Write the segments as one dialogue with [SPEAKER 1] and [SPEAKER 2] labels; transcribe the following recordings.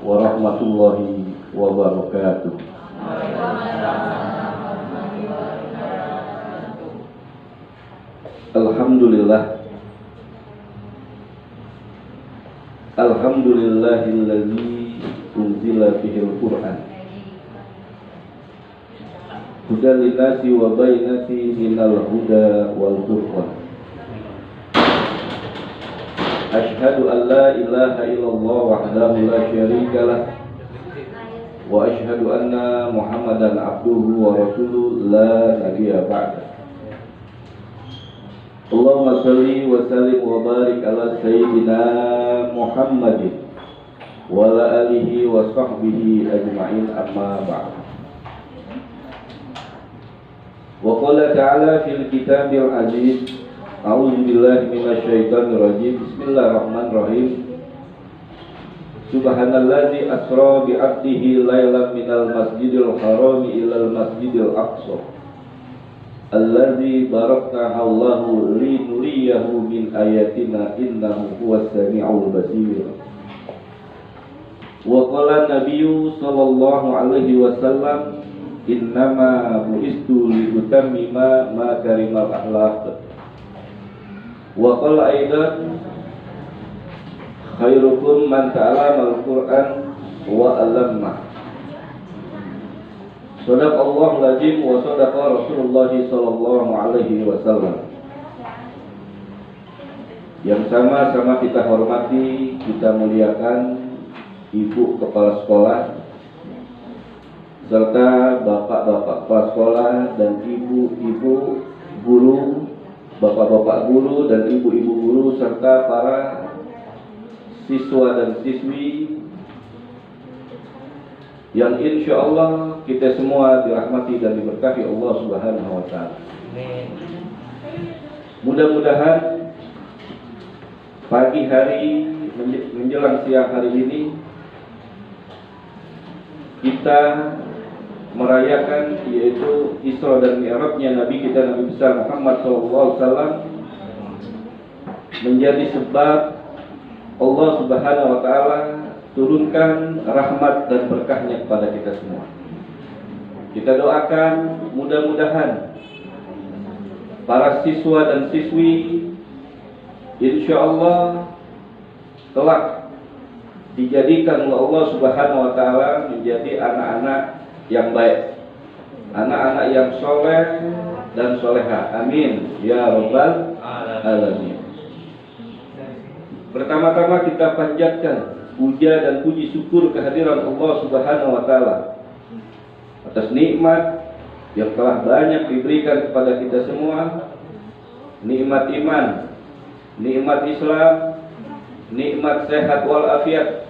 [SPEAKER 1] warahmatullahi wabarakatuh. Alhamdulillahilladzi unzila fihil Qur'an hudan linnasi wa bayyinatin minal huda wal furqan. Asyhadu an la ilaha illallah wahdahu la syarika lah wa asyhadu anna Muhammadan abduhu wa rasuluhu la nabiyya ba'da. Allahumma shalli wa sallim wa barik ala sayyidina Muhammadin wa ala alihi wa sahbihi ajma'in, amma ba'd. Wa qala ta'ala fil kitabil aziz, a'udzu billahi minasy syaithanir rajim. Bismillahirrahmanirrahim. Subhanallazi asra bi 'abdihi lailan minal masjidil harami ilal masjidil aqsa allazi barakna hawlahu linuriyahu min ayatina innahu huwas sami'ul basir. Wa qala nabiyyu sallallahu alaihi wasallam, innama bu'istu liutammima makarimal akhlaq. Wa qala aidan, khairukum man ta'allama al-Qur'an wa 'allamah. Shadaqallahu al-azim wa shadaqa Rasulullah sallallahu alaihi wasallam. Yang sama-sama kita hormati, kita muliakan Ibu Kepala Sekolah serta Bapak-bapak Kepala Sekolah dan Ibu-ibu guru, Bapak-bapak guru dan Ibu-ibu guru serta para siswa dan siswi yang insya Allah kita semua dirahmati dan diberkahi Allah Subhanahu wa Ta'ala. Mudah-mudahan pagi hari menjelang siang hari ini kita merayakan yaitu Isra dan Mi'rajnya Nabi kita Nabi besar Muhammad SAW, menjadi sebab Allah Subhanahu wa Ta'ala turunkan rahmat dan berkahnya kepada kita semua. Kita doakan mudah-mudahan para siswa dan siswi insya Allah kelak dijadikan oleh Allah Subhanahu wa Ta'ala menjadi anak-anak yang baik, anak-anak yang soleh dan soleha. Amin ya rabbal alamin. Pertama-tama kita panjatkan puja dan puji syukur kehadiran Allah Subhanahu wa Ta'ala atas nikmat yang telah banyak diberikan kepada kita semua, nikmat iman, nikmat Islam, nikmat sehat walafiat,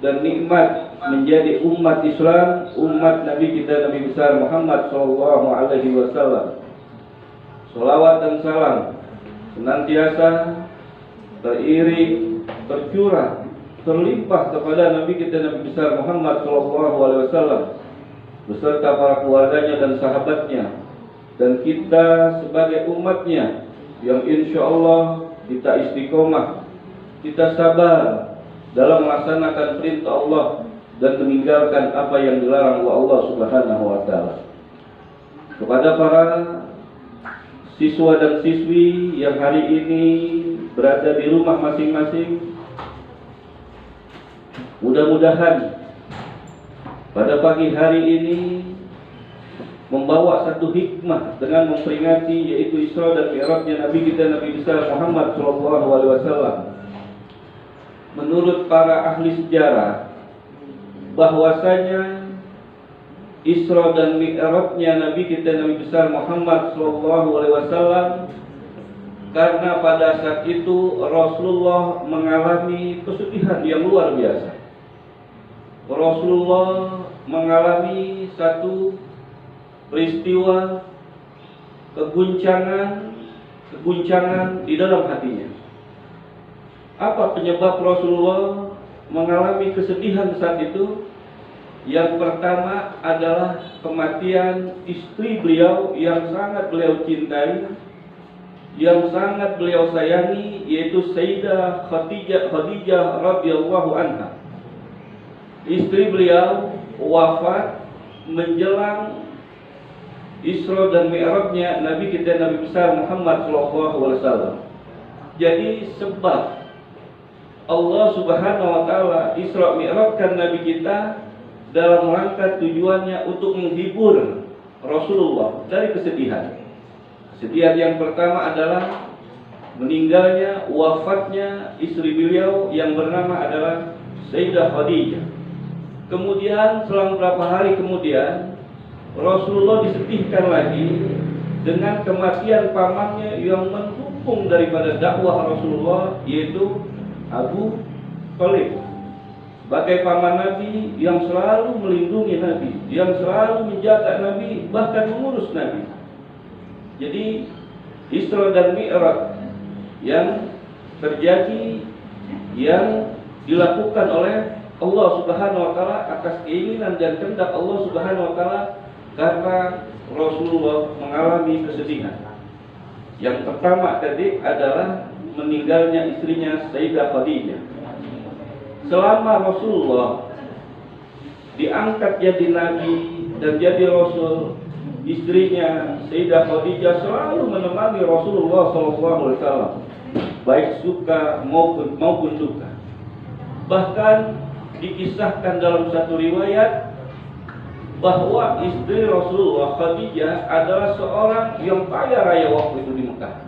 [SPEAKER 1] dan nikmat menjadi umat Islam, umat Nabi kita Nabi besar Muhammad sallallahu alaihi wasallam. Sholawat dan salam senantiasa teriring, tercurah, terlimpah kepada Nabi kita Nabi besar Muhammad sallallahu alaihi wasallam beserta para keluarganya dan sahabatnya, dan kita sebagai umatnya yang insya Allah kita istiqomah, kita sabar dalam melaksanakan perintah Allah dan meninggalkan apa yang dilarang oleh Allah Subhanahu wa Ta'ala. Kepada para siswa dan siswi yang hari ini berada di rumah masing-masing, mudah-mudahan pada pagi hari ini membawa satu hikmah dengan memperingati yaitu Isra dan Mi'rajnya Nabi kita Nabi besar Muhammad sallallahu alaihi wasallam. Menurut para ahli sejarah bahwasanya Isra dan Mi'rajnya Nabi kita Nabi besar Muhammad sallallahu alaihi wasallam karena pada saat itu Rasulullah mengalami kesedihan yang luar biasa. Rasulullah mengalami satu peristiwa keguncangan di dalam hatinya. Apa penyebab Rasulullah mengalami kesedihan saat itu? Yang pertama adalah kematian istri beliau yang sangat beliau cintai, yang sangat beliau sayangi, yaitu Sayyidah Khadijah radhiyallahu anha. istri beliau wafat menjelang Isra dan Mi'rajnya Nabi kita Nabi besar Muhammad SAW. Jadi sebab Allah Subhanahu wa taala Isra Mi'rajkan Nabi kita dalam rangka tujuannya untuk menghibur Rasulullah dari kesedihan. Kesedihan yang pertama adalah meninggalnya, wafatnya istri beliau yang bernama adalah Sayyidah Khadijah. Kemudian selang beberapa hari kemudian Rasulullah disedihkan lagi dengan kematian pamannya yang mendukung daripada dakwah Rasulullah, yaitu Abu Thalib. Sebagai paman Nabi yang selalu melindungi Nabi, yang selalu menjaga Nabi, bahkan mengurus Nabi. Jadi Isra dan Mi'raj yang terjadi, yang dilakukan oleh Allah Subhanahu wa taala atas keinginan dan kehendak Allah Subhanahu wa taala, karena Rasulullah mengalami kesedihan. Yang pertama tadi adalah meninggalnya istrinya Sayyidah Khadijah. Selama Rasulullah diangkat jadi nabi dan jadi rasul, istrinya Sayyidah Khadijah selalu menemani Rasulullah SAW, baik suka maupun duka. Bahkan dikisahkan dalam satu riwayat bahwa istri Rasulullah Khadijah adalah seorang yang kaya raya waktu itu di Mekah.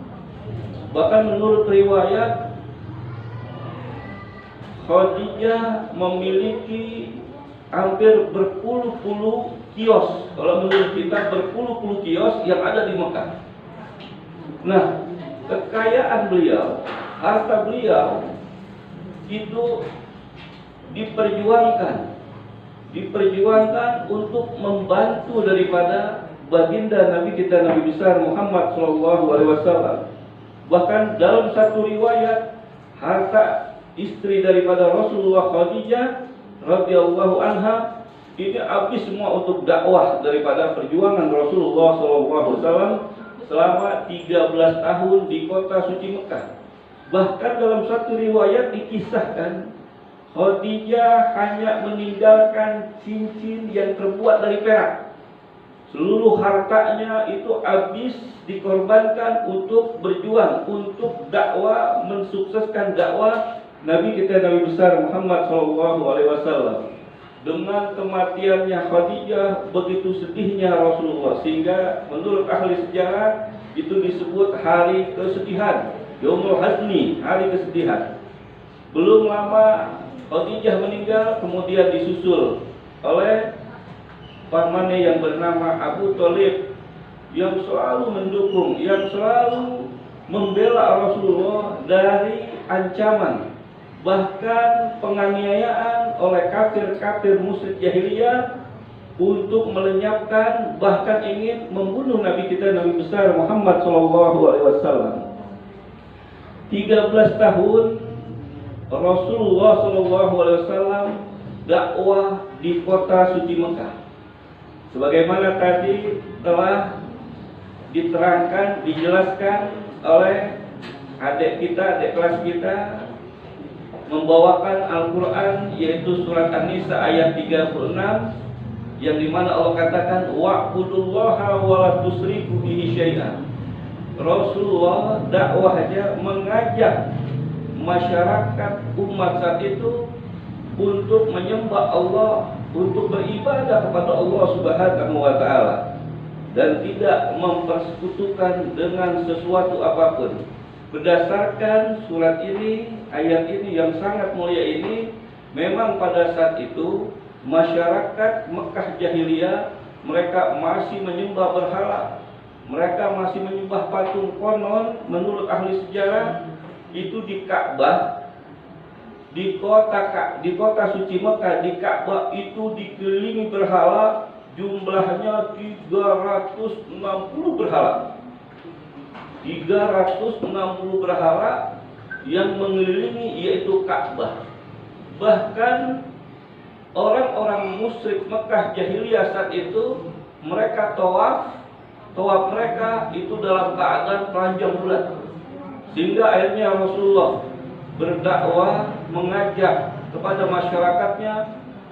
[SPEAKER 1] Bahkan menurut riwayat, Khadijah memiliki hampir berpuluh-puluh kios. Kalau menurut kita berpuluh-puluh kios yang ada di Mekah. Nah, kekayaan beliau, harta beliau itu diperjuangkan untuk membantu daripada baginda Nabi kita Nabi besar Muhammad SAW. Bahkan dalam satu riwayat, harta istri daripada Rasulullah Khadijah radhiyallahu anha ini habis semua untuk dakwah daripada perjuangan Rasulullah SAW selama 13 tahun di kota suci Mekah. Bahkan dalam satu riwayat dikisahkan Khadijah hanya meninggalkan cincin yang terbuat dari perak. Seluruh hartanya itu habis dikorbankan untuk berjuang, untuk dakwah, mensukseskan dakwah Nabi kita Nabi besar Muhammad SAW. Dengan kematiannya Khadijah, begitu sedihnya Rasulullah, sehingga menurut ahli sejarah itu disebut hari kesedihan, Yaumul Hazni, hari kesedihan. Belum lama Khadijah meninggal, kemudian disusul oleh pamannya yang bernama Abu Thalib, yang selalu mendukung, yang selalu membela Rasulullah dari ancaman, bahkan penganiayaan oleh kafir-kafir musyrik jahiliyah untuk melenyapkan, bahkan ingin membunuh Nabi kita Nabi besar Muhammad SAW. 13 tahun Rasulullah SAW dakwah di kota suci Mekah. Sebagaimana tadi telah diterangkan, dijelaskan oleh adik kita, adik kelas kita, membawakan Al-Quran, yaitu surat An-Nisa ayat 36, yang dimana Allah katakan wa'budullaha wa la tusyriku bihi syai'an. Rasulullah dakwahnya mengajak masyarakat umat saat itu untuk menyembah Allah, untuk beribadah kepada Allah Subhanahu wa taala, dan tidak mempersekutukan dengan sesuatu apapun. Berdasarkan surat ini, ayat ini yang sangat mulia ini, memang pada saat itu masyarakat Mekah jahiliyah mereka masih menyembah berhala, mereka masih menyembah patung. Konon menurut ahli sejarah itu di Ka'bah, di kota suci Mekah, di Ka'bah itu dikelilingi berhala, jumlahnya 360 berhala. 360 berhala yang mengelilingi yaitu Ka'bah. Bahkan orang-orang musyrik Mekah jahiliyah saat itu mereka tawaf mereka itu dalam keadaan telanjang bulat. Sehingga akhirnya Rasulullah berdakwah, mengajak kepada masyarakatnya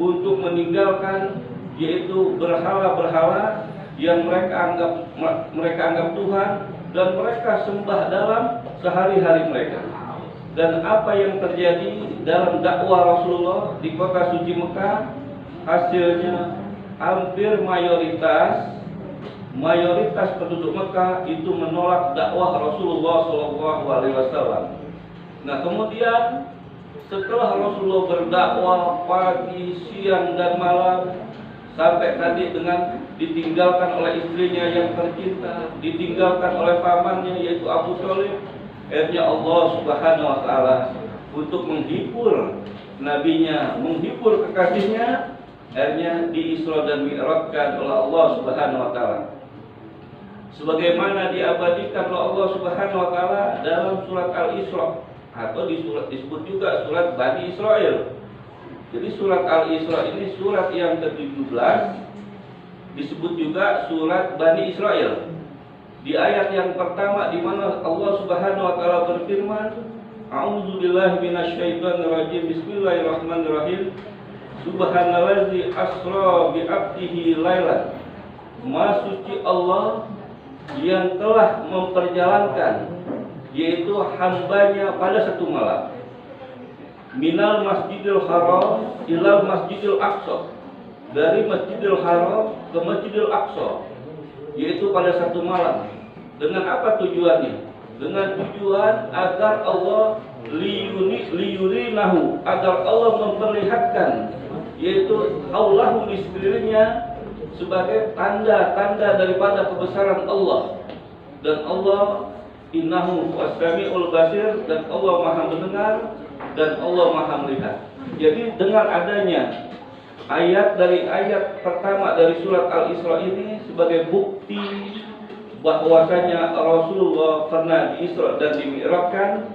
[SPEAKER 1] untuk meninggalkan, yaitu berhala-berhala yang mereka anggap Tuhan dan mereka sembah dalam sehari-hari mereka. Dan apa yang terjadi dalam dakwah Rasulullah di kota suci Mekah, hasilnya hampir mayoritas penduduk Mekah itu menolak dakwah Rasulullah SAW. Nah, kemudian setelah Rasulullah berdakwah pagi, siang, dan malam, sampai tadi dengan ditinggalkan oleh istrinya yang tercinta, ditinggalkan oleh pamannya yaitu Abu Thalib, akhirnya Allah Subhanahu wa taala untuk menghibur nabinya, menghibur kekasihnya, akhirnya di-Isra dan Mi'rajkan oleh Allah Subhanahu wa taala. Sebagaimana diabadikan oleh Allah Subhanahu wa taala dalam surat Al-Isra, atau disebut juga surat Bani Israel. Jadi surat Al-Isra ini surat yang ke-17, disebut juga surat Bani Israel. Di ayat yang pertama di mana Allah Subhanahu wa taala berfirman, A'udzubillahi minasyaitonirrajim. Bismillahirrahmanirrahim. Subhanallazi asra bi 'abdihi lailan. Maha suci Allah yang telah memperjalankan, yaitu hambanya pada satu malam, minal masjidil haram ilal masjidil aqsa, dari masjidil haram ke masjidil aqsa, yaitu pada satu malam. Dengan apa tujuannya? Dengan tujuan agar Allah liyurinahu, agar Allah memperlihatkan, yaitu Allahu di sekelilingnya, sebagai tanda-tanda daripada kebesaran Allah. Dan Allah innahu was-sami'ul basir, dan Allah Maha mendengar dan Allah Maha melihat. Jadi dengan adanya ayat dari ayat pertama dari surat Al-Isra ini sebagai bukti bahwasanya Rasulullah pernah di-Isra dan di-Mi'rajkan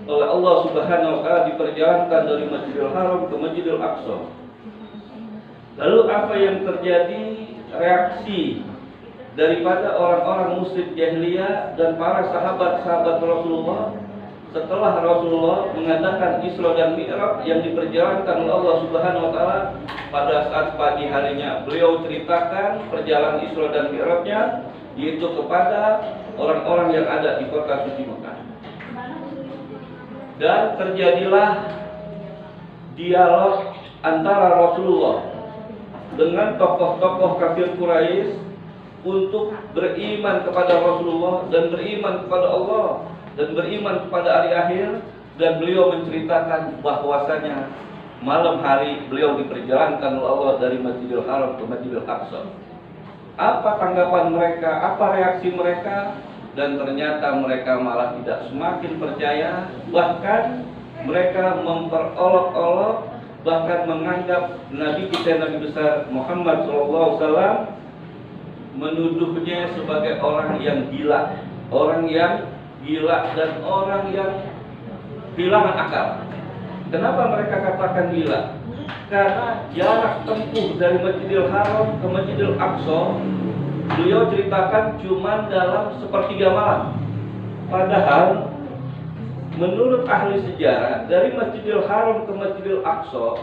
[SPEAKER 1] oleh Allah Subhanahu wa taala, diperjalankan dari Masjidil Haram ke Masjidil Aqsa. Lalu apa yang terjadi? Reaksi daripada orang-orang musyrik jahiliyah dan para sahabat-sahabat Rasulullah setelah Rasulullah mengadakan Isra dan Mi'raj yang diperjalankan oleh Allah Subhanahu wa taala. Pada saat pagi harinya beliau ceritakan perjalanan Isra dan Mi'rajnya, yaitu kepada orang-orang yang ada di kota suci Mekah. Dan terjadilah dialog antara Rasulullah dengan tokoh-tokoh kafir Quraisy untuk beriman kepada Rasulullah dan beriman kepada Allah dan beriman kepada hari akhir. Dan beliau menceritakan bahwasanya malam hari beliau diperjalankan oleh Allah dari Masjidil Haram ke Masjidil Aqsa. Apa tanggapan mereka? Apa reaksi mereka? Dan ternyata mereka malah tidak semakin percaya, bahkan mereka memperolok-olok, bahkan menganggap Nabi kita, Nabi besar Muhammad SAW, menuduhnya sebagai orang yang gila, dan orang yang kehilangan akal. Kenapa mereka katakan gila? Karena jarak tempuh dari Masjidil Haram ke Masjidil Aqsa, beliau ceritakan cuma dalam sepertiga malam. Padahal menurut ahli sejarah, dari Masjidil Haram ke Masjidil Aqsa,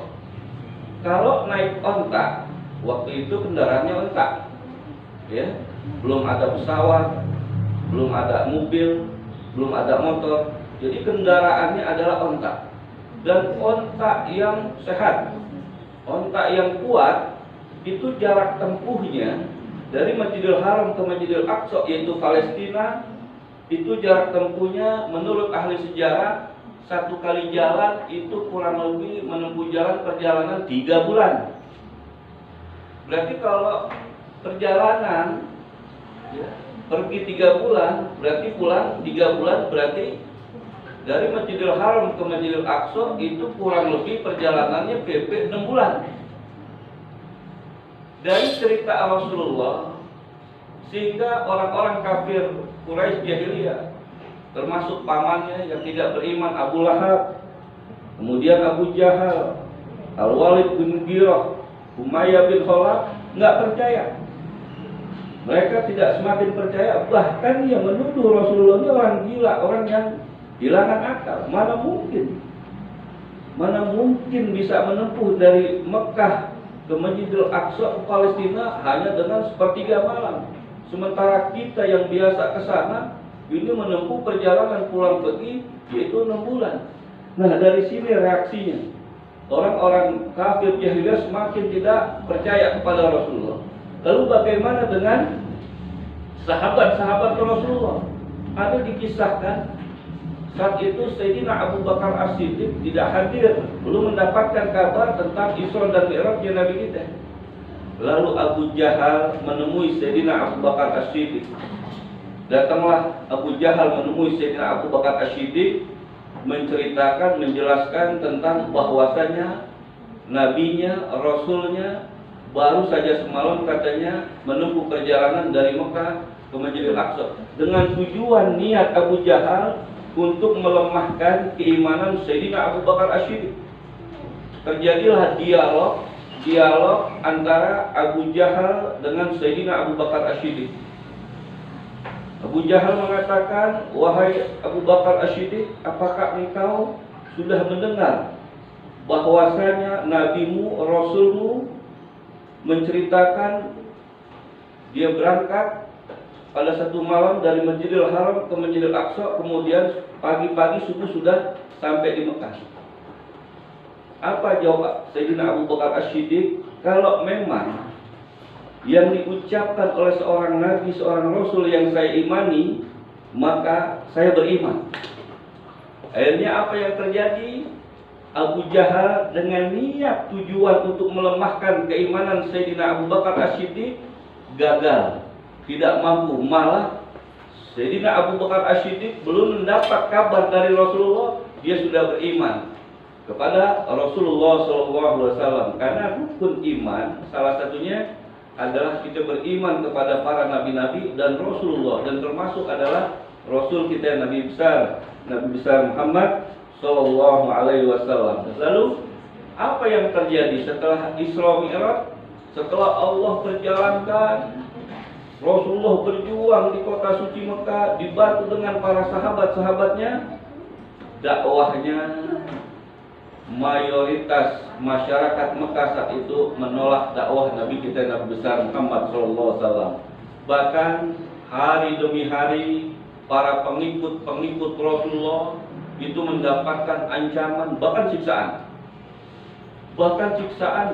[SPEAKER 1] kalau naik onta, waktu itu kendaraannya onta, ya, belum ada pesawat, belum ada mobil, belum ada motor. Jadi kendaraannya adalah onta, dan onta yang sehat, onta yang kuat. Itu jarak tempuhnya dari Masjidil Haram ke Masjidil Aqsa, yaitu Palestina, itu jarak tempuhnya menurut ahli sejarah, satu kali jalan itu kurang lebih menempuh jalan perjalanan 3 bulan. Berarti kalau perjalanan ya, pergi 3 bulan, berarti pulang 3 bulan, berarti dari Masjidil Haram ke Masjidil Aqsa itu kurang lebih perjalanannya PP 6 bulan. Dari cerita Rasulullah, sehingga orang-orang kafir Quraisy jahiliyah, termasuk pamannya yang tidak beriman, Abu Lahab, kemudian Abu Jahal, Al-Walid bin Mughirah, Umayyah bin Khalaf, nggak percaya. Mereka tidak semakin percaya, bahkan yang menuduh Rasulullah ini orang gila, orang yang kehilangan akal. Mana mungkin bisa menempuh dari Mekah ke Masjidil Aqsa ke Palestina hanya dengan sepertiga malam. Sementara kita yang biasa ke sana ini menempuh perjalanan pulang pergi yaitu 6 bulan. Nah, dari sini reaksinya. Orang-orang kafir jahiliyah semakin tidak percaya kepada Rasulullah. Lalu bagaimana dengan sahabat-sahabat Rasulullah? Ada dikisahkan saat itu Sayyidina Abu Bakar As-Siddiq tidak hadir, belum mendapatkan kabar tentang Isra dan Mi'rajnya Nabi kita. Lalu Abu Jahal menemui Sayyidina Abu Bakar As-Siddiq. Datanglah Abu Jahal menemui Sayyidina Abu Bakar As-Siddiq, menceritakan, menjelaskan tentang bahwasanya nabinya, rasulnya baru saja semalam katanya menempuh perjalanan dari Mekah ke Masjidil Aqsa dengan tujuan niat Abu Jahal untuk melemahkan keimanan Sayyidina Abu Bakar As-Siddiq. Terjadilah dialog antara Abu Jahal dengan Sayyidina Abu Bakar As-Siddiq. Abu Jahal mengatakan, "Wahai Abu Bakar As-Siddiq, apakah engkau sudah mendengar bahwasanya nabimu, rasulmu menceritakan dia berangkat pada satu malam dari Masjidil Haram ke Masjidil Aqsa, kemudian pagi-pagi subuh sudah sampai di Mekah?" Apa jawab Sayyidina Abu Bakar As-Siddiq? Kalau memang yang diucapkan oleh seorang nabi, seorang rasul yang saya imani, maka saya beriman. Akhirnya apa yang terjadi? Abu Jahal dengan niat tujuan untuk melemahkan keimanan Sayyidina Abu Bakar As-Siddiq gagal, tidak mampu. Malah Sayyidina Abu Bakar As-Siddiq belum mendapat kabar dari Rasulullah, dia sudah beriman kepada Rasulullah SAW. Karena rukun iman salah satunya adalah kita beriman kepada para nabi-nabi dan Rasulullah, dan termasuk adalah Rasul kita Nabi besar Muhammad Sallallahu Alaihi Wasallam. Lalu apa yang terjadi setelah Isra Mi'raj? Setelah Allah perjalankan, Rasulullah berjuang di kota suci Mekah, dibantu dengan para sahabat-sahabatnya, dakwahnya mayoritas masyarakat Mekah saat itu menolak dakwah Nabi kita Nabi besar Muhammad SAW. Bahkan hari demi hari para pengikut Rasulullah itu mendapatkan ancaman, bahkan siksaan,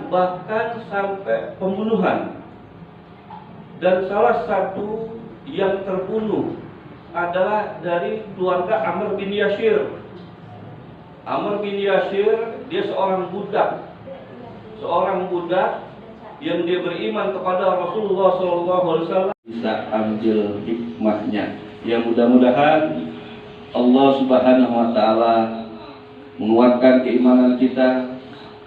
[SPEAKER 1] bahkan sampai pembunuhan. Dan salah satu yang terbunuh adalah dari keluarga Amr bin Yasir. Amr bin Yasir, dia seorang budak yang dia beriman kepada Rasulullah SAW. Bisa ambil hikmahnya. Ya, mudah-mudahan Allah Subhanahu Wa Taala menguatkan keimanan kita,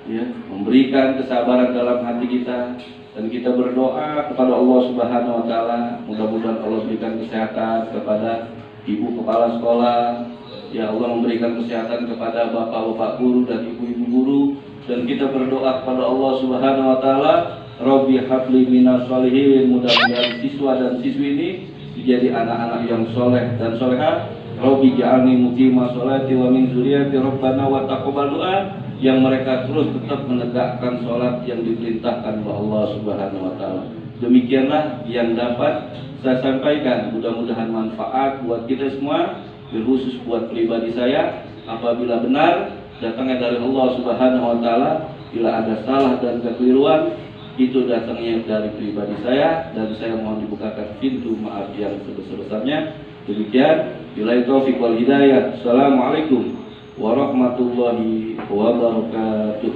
[SPEAKER 1] ya, memberikan kesabaran dalam hati kita, dan kita berdoa kepada Allah Subhanahu Wa Taala. Mudah-mudahan Allah berikan kesehatan kepada ibu kepala sekolah. Ya Allah, memberikan kesehatan kepada bapak-bapak guru dan ibu-ibu guru, dan kita berdoa kepada Allah Subhanahu Wa Taala, Robbi habli minas sholihin, mudah-mudahan siswa dan siswi ini menjadi anak-anak yang soleh dan solehah. Robbi ja'alni muqimah sholati wa min dzurriyyati rabbana wa taqabbal du'a, yang mereka terus tetap menegakkan sholat yang diperintahkan oleh Allah Subhanahu Wa Taala. Demikianlah yang dapat saya sampaikan, mudah-mudahan manfaat buat kita semua, khusus buat pribadi saya. Apabila benar datangnya dari Allah Subhanahu Wa Taala, bila ada salah dan kekeliruan itu datangnya dari pribadi saya, dan saya mohon dibukakan pintu maaf yang sebesar-besarnya. Demikian, billahi taufiq wal hidayah. Assalamualaikum warahmatullahi wabarakatuh.